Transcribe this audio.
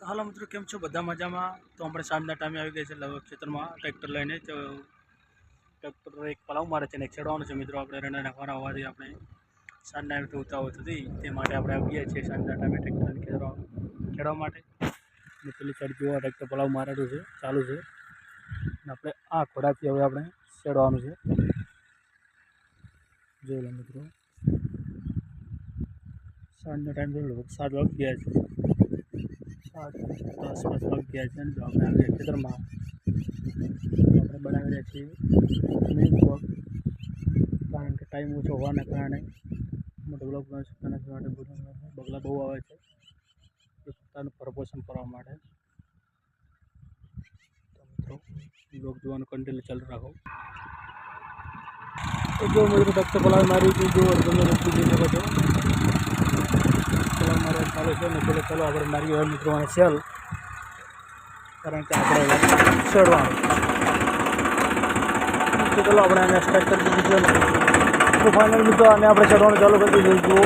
તો હાલો મિત્રો, કેમ છો? બધા મજામાં? તો આપણે સાંજના ટાઈમે આવી ગયા છે લગભગ ખેતરમાં ટ્રેક્ટર લઈને. તો ટ્રેક્ટર એક પલાવ મારે છે ને એક છેડવાનું છે મિત્રો. આપણે રણા નાખવાના હોવાથી આપણે સાંજના એમ ઉતાવળ થતી, તે માટે આપણે આવી ગયા છીએ સાંજના ટાઈમે ટ્રેક્ટરને ખેડવા માટે. અને પેલી સાઈડ જોવા ટ્રેક્ટર પલાવ મારેલું છે, ચાલુ છે. અને આપણે આ ઘોડાથી હવે આપણે છેડવાનું છે. જોઈ લો મિત્રો, સાંજનો ટાઈમ જોઈ લો, 7 વાગી ગયા છે. 7 આસપાસ વાગી ગયા છે. અને જો આપણે આવી ખેતરમાં આપણે બનાવી રહ્યા છીએ મિલ્ક વોક, કારણ કે ટાઈમ ઓછો હોવાના કારણે મોટો બ્લોક બનાવી શકતા નથી. માટે બગલા બહુ આવે છે એ પોતાનું પ્રપોષણ કરવા માટે. તો મિત્રો બ્લોક જોવાનું કન્ટિન્યુ ચાલુ રાખો. તો જો મિત્રો ટ્રેક્ટર પલાવી મારી હતી, જો તમે જોઈ શકો છો પલાવ મારે ચાલુ છે. ને પેલો ચાલો આપણે મારી હોય મિત્રો અને સેલ, કારણ કે આપણે છેડવાનું. તો ચાલો આપણે એને સ્ટાર્ટ કરી દીધું છે. તો ફાઇનલ મિત્રો આને આપણે ચડવાનું ચાલુ કરી દીધું. જુઓ